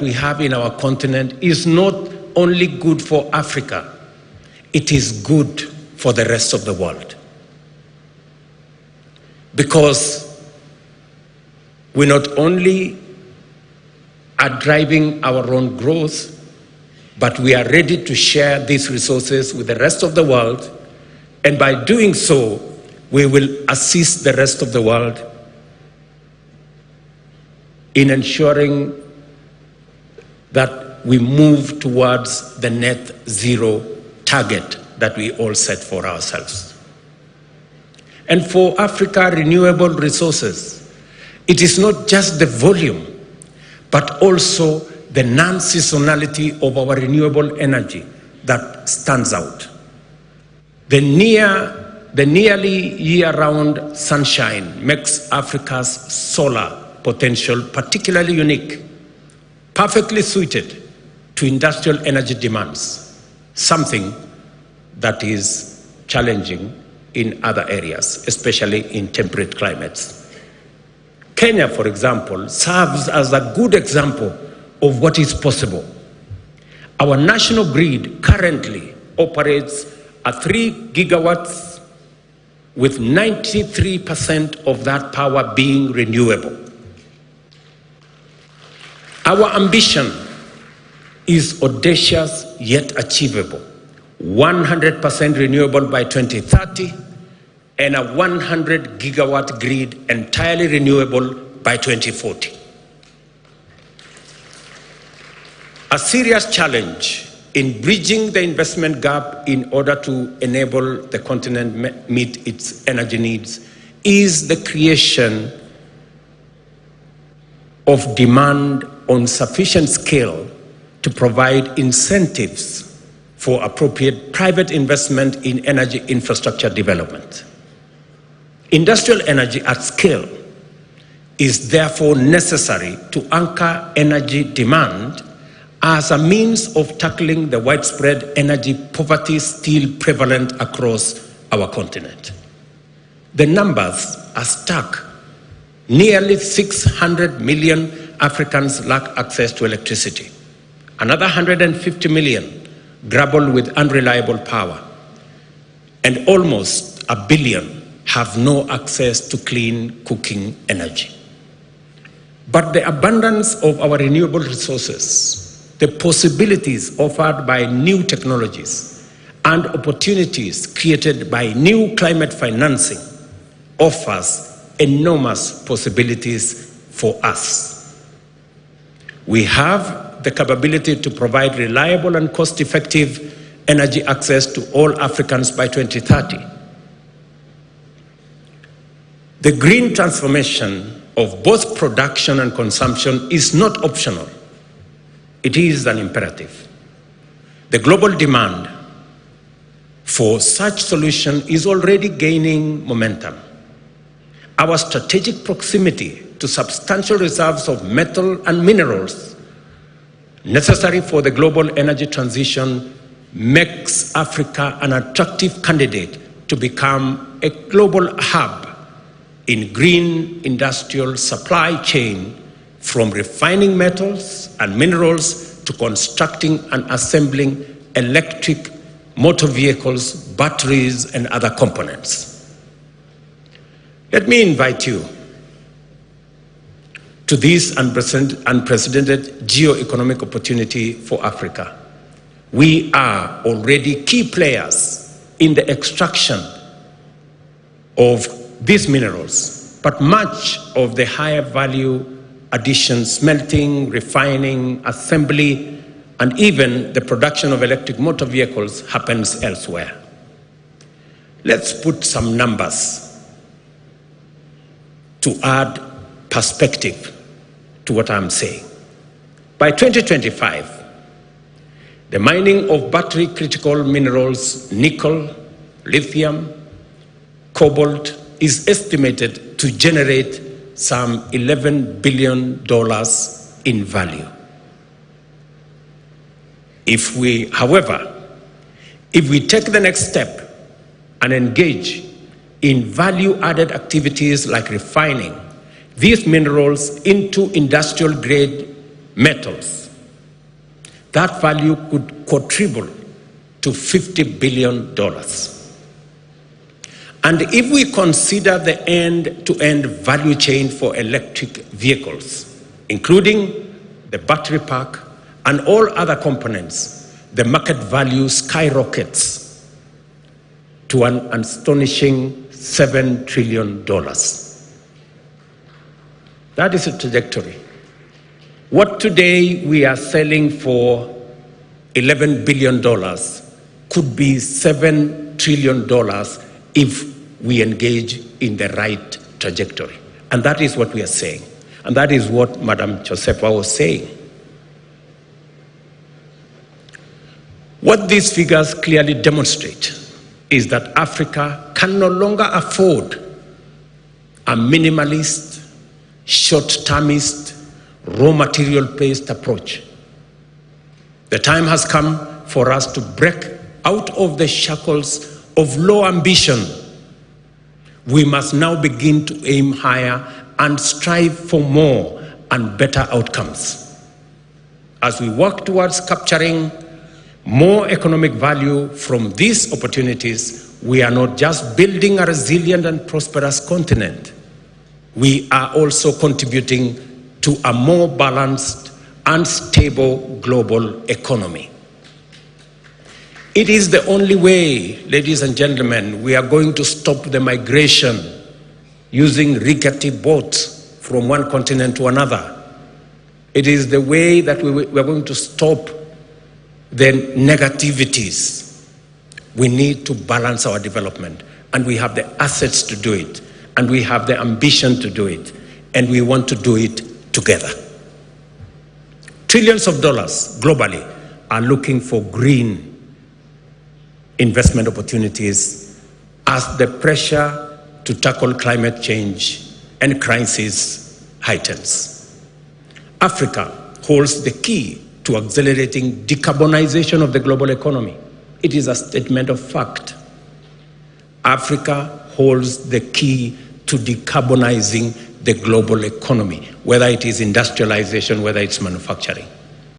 we have in our continent is not only good for Africa, it is good for the rest of the world. Because we not only are driving our own growth, but we are ready to share these resources with the rest of the world. And by doing so, we will assist the rest of the world in ensuring that we move towards the net zero target that we all set for ourselves. And for Africa, renewable resources, it is not just the volume, but also the non-seasonality of our renewable energy that stands out. The nearly year-round sunshine makes Africa's solar potential particularly unique, perfectly suited to industrial energy demands, something that is challenging in other areas, especially in temperate climates. Kenya, for example, serves as a good example of what is possible. Our national grid currently operates at 3 gigawatts, with 93% of that power being renewable. Our ambition is audacious yet achievable: 100% renewable by 2030 and a 100 gigawatt grid entirely renewable by 2040. A serious challenge in bridging the investment gap in order to enable the continent meet its energy needs is the creation of demand on sufficient scale to provide incentives for appropriate private investment in energy infrastructure development. Industrial energy at scale is therefore necessary to anchor energy demand as a means of tackling the widespread energy poverty still prevalent across our continent. The numbers are stark. Nearly 600 million Africans lack access to electricity. Another 150 million grapple with unreliable power. And almost 1 billion have no access to clean cooking energy. But the abundance of our renewable resources, the possibilities offered by new technologies, and opportunities created by new climate financing offers enormous possibilities for us. We have the capability to provide reliable and cost-effective energy access to all Africans by 2030. The green transformation of both production and consumption is not optional. It is an imperative. The global demand for such solution is already gaining momentum. Our strategic proximity to substantial reserves of metal and minerals necessary for the global energy transition makes Africa an attractive candidate to become a global hub in green industrial supply chain, from refining metals and minerals to constructing and assembling electric motor vehicles, batteries, and other components. Let me invite you to this unprecedented geoeconomic opportunity for Africa. We are already key players in the extraction of these minerals, but much of the higher value addition, smelting, refining, assembly, and even the production of electric motor vehicles happens elsewhere. Let's put some numbers to add perspective to what I'm saying. By 2025, the mining of battery critical minerals, nickel, lithium, cobalt, is estimated to generate some $11 billion in value. However, if we take the next step and engage in value-added activities like refining these minerals into industrial-grade metals, that value could quadruple to $50 billion. And if we consider the end-to-end value chain for electric vehicles, including the battery pack and all other components, the market value skyrockets to an astonishing $7 trillion. That is a trajectory. What today we are selling for $11 billion could be $7 trillion if we engage in the right trajectory. And that is what we are saying. And that is what Madam Josefa was saying. What these figures clearly demonstrate is that Africa can no longer afford a minimalist, short-termist, raw material-based approach. The time has come for us to break out of the shackles of low ambition. We must now begin to aim higher and strive for more and better outcomes. As we work towards capturing more economic value from these opportunities, we are not just building a resilient and prosperous continent. We are also contributing to a more balanced and stable global economy. It is the only way, ladies and gentlemen, we are going to stop the migration using rickety boats from one continent to another. It is the way that we are going to stop the negativities. We need to balance our development, and we have the assets to do it, and we have the ambition to do it, and we want to do it together. Trillions of dollars globally are looking for green investment opportunities as the pressure to tackle climate change and crisis heightens. Africa holds the key to accelerating decarbonization of the global economy. It is a statement of fact. Africa holds the key to decarbonizing the global economy, whether it is industrialization, whether it's manufacturing.